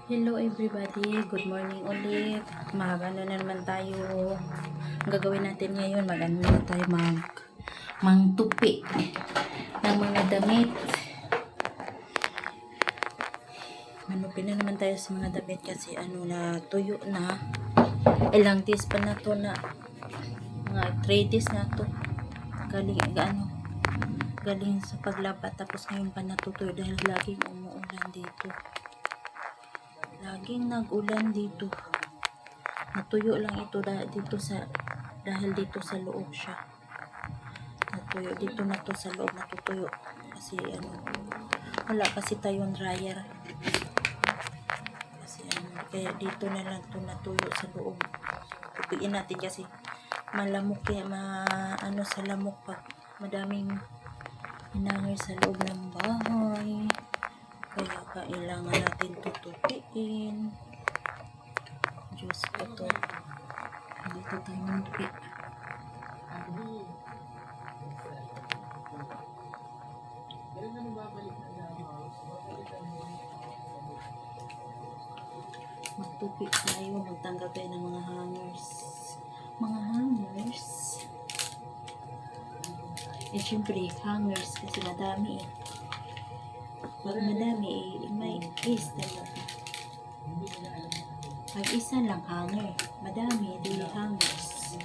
Hello everybody, good morning ulit. Mag-ano na naman tayo. Ang gagawin natin ngayon, mag-ano na tayo, mangtupi ng mga damit. Manupin na naman tayo sa mga damit kasi na tuyo na. Ilang days pa na to na, mga 3 days na to. Galing sa paglapat, tapos ngayon pa natutuyo dahil laging umuulan dito. Laging nag-ulan dito. Natuyo lang ito dahil dito sa loob siya. Natuyo dito na to sa loob, natutuyo. Kasi wala kasi tayong dryer. Kasi kaya dito na lang to natuyo sa loob. Tupiin natin kasi malamok sa lamok pag madaming hinangin sa loob ng bahay. Kaya kailangan natin tutupiin. Diyos ko to. Dito tayo magpi. Magtupi tayo. Magtanggal tayo ng mga hangers. Syempre, hangers kasi madami eh. Pag madami may case talaga. Pag isa lang hanger, madami di hangers.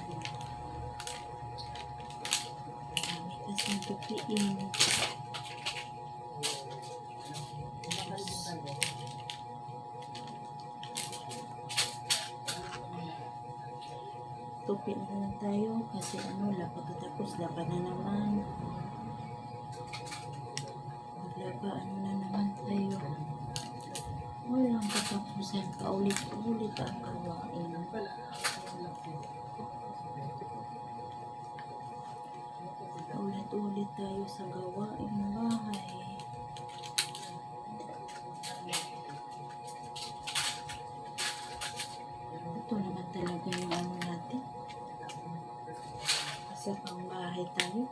Madami kasing tupiin. Tupi na lang tayo kasi pagkatapos laban na naman. Maglaba na naman tayo. Walang katapusan, paulit-ulit ang gawain. Paulit-ulit tayo sa gawain ng bahay. Ito naman talaga yung natin. Sa pangbahay tayo.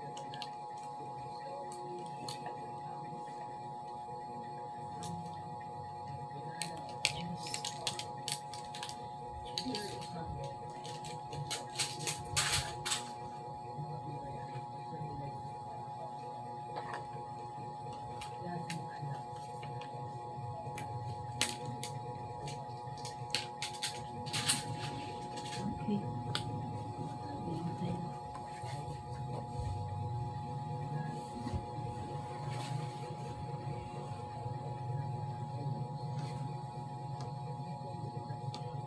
Okay.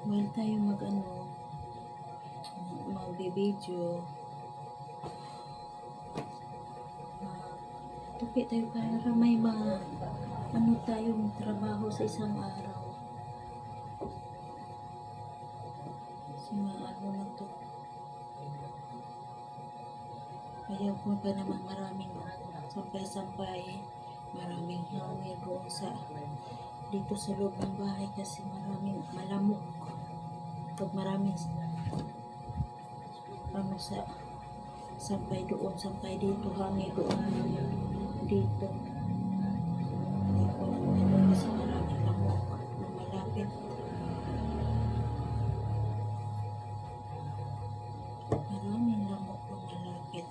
While tayo magbibideo, tupi tayo para may tayong trabaho sa isang araw. Kasi na to. Kaya po pa naman maraming sampay-sampay, maraming hangin doon dito sa loob ng bahay kasi maraming malamok. Pag maraming sampay doon, sampay dito, hangin doon, dito. Hindi ko lang kasi maraming lamok na malapit. Maraming lamok na malapit.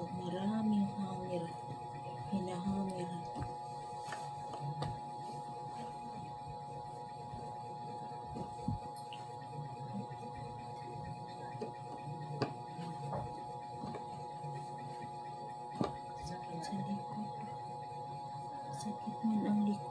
Pag maraming hangin, hinahangin. Sakit man ang likod.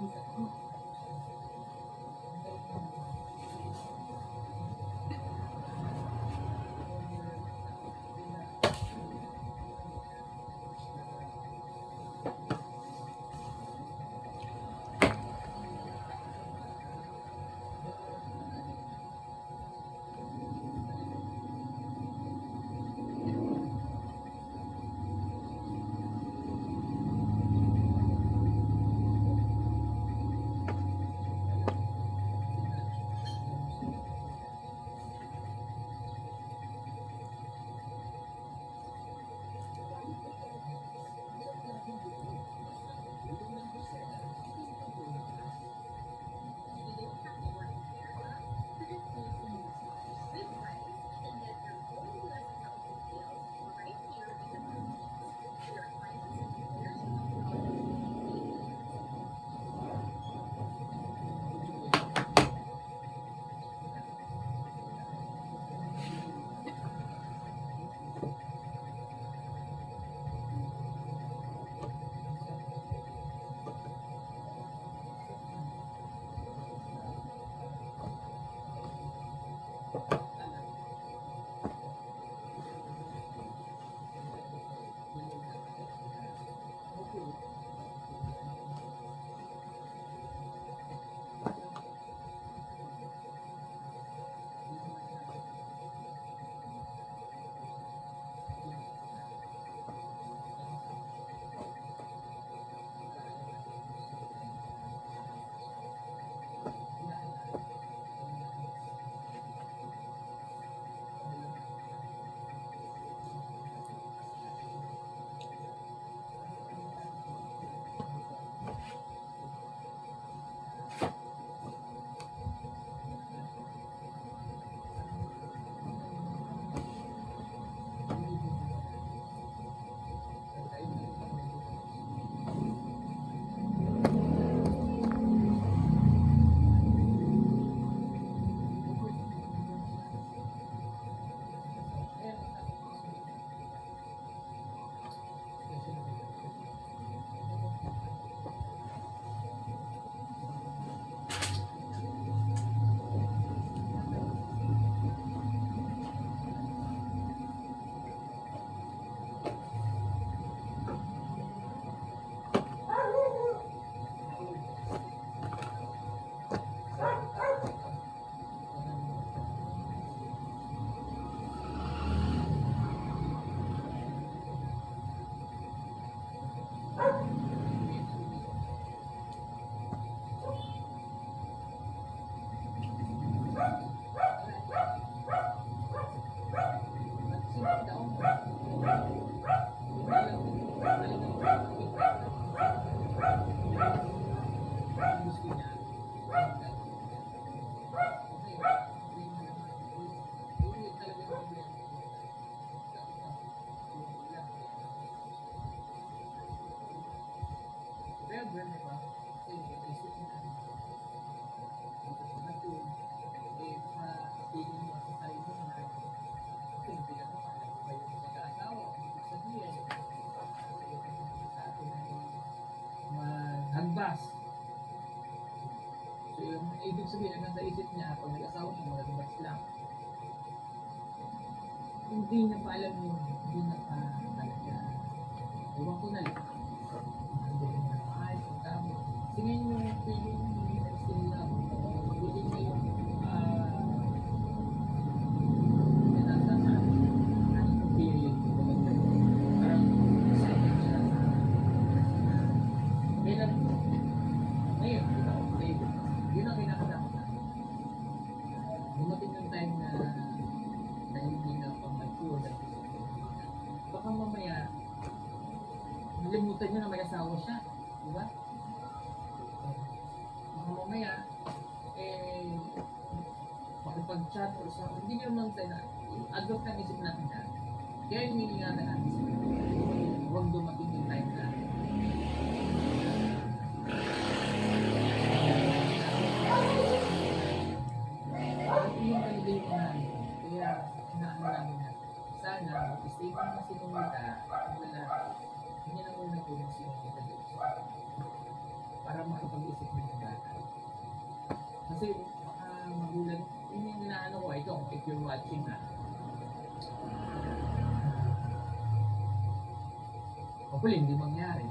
Maghambas. So yung ibig sabihin na nasa isip niya, pag nag-asawa siya, maghambas lang. Hindi niya pa alam yun. Hindi na pa talaga. Iwan ko na lang. Hindi na maayos, ang tama. Kasi ngayon yung feeling niya, still love. Feeling niya yung nasa sa honeymoon period. Parang excited siya sa kailan ngayon, ito, yun ang kinakadapat na. Dumating yung time na dahil hindi na pang-mature at baka mamaya nalimutan nyo na may asawa siya, di ba? Baka mamaya makipag-chat or sa hindi nyo naman tayo na adult na isip natin na kaya yung hiningatan natin sa huwag dumating yung time na yung talaga yung kaya inaano namin na sana stay mo naman sinumita wala hindi na muna po yung sinumita para makapag-isip mo yung bata kasi baka magulan yun yung inaano ko ito if you're watching na hopefully hindi mangyari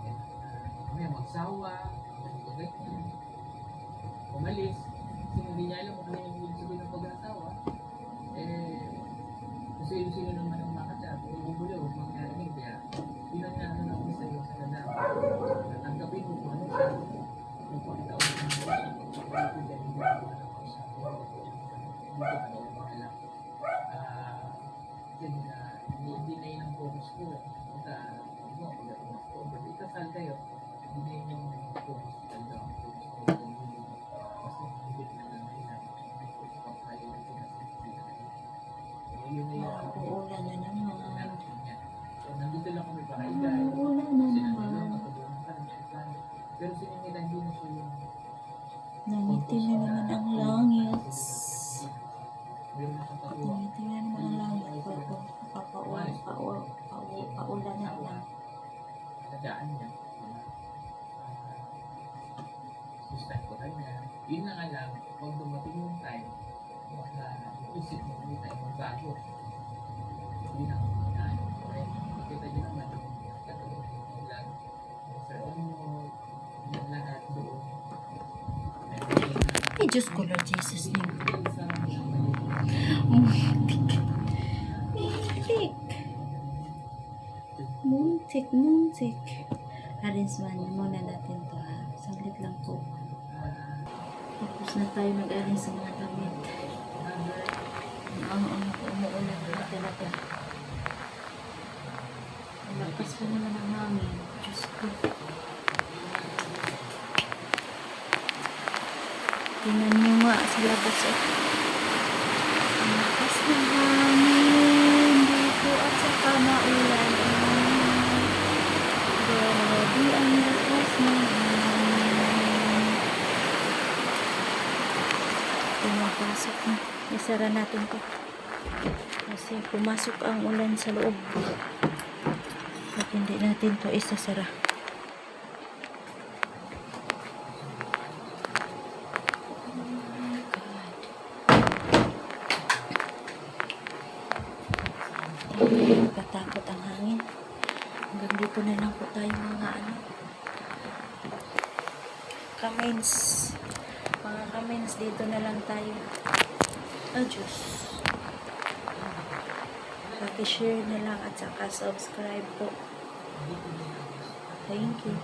may magsawa ganyan umalis kasi hindi niya alam kung ano yung ibig sabihin ng pag-asawa kasi sino naman ang makachat umubulo huwag mangyari kaya yun ang naano na ako sa'yo sa ganda natanggapin mo kung ano siya kung pagkataon mo yung pagkakalit dyan hindi ako na ako sa hindi ko ano wala hindi na yun ang focus ko pag ikasal kayo hindi na yun yung focus talaga ang focus ko mas nagigit na lang na pagkayo na sinasabi na yun na yun Uulan na naman. so nandito lang kami para igay Uulan na sinanilong naman. nakadunong ka pero sinimila hindi na siya yung Nangitim na naman ang langit. meron na siyang katuwa Nangitim na naman ang langit. Paulan na naman. Tadaan niya. Sustan ko kanya. Yun na nga lang, pag dumating yung time, isip mo hindi tayo magbago. Yun ang inaano. Makita niyo naman, katulad yung vlog. Sa mo, yung lahat doon. Ay, Diyos ko, Lord Jesus name. Muntik. Arrange man muna natin to ha. Saglit lang po. Tapos na tayo mag-arrange sa mga damit. Umuulan na talaga. Lakas pa naman ang hangin. Diyos ko. Tingnan nyo nga sa labas. Ang lakas ng hangin dito at saka maulan. Grabe ang lakas ng hangin. Pumapasok na. Isara natin to. Kasi pumasok ang ulan sa loob. At hindi natin to isasara. Katakot ang hangin. Hanggang dito na lang po tayo mga kamins. Mga kamins, dito na lang tayo. Diyos. Paki-share na lang at saka subscribe po. Thank you.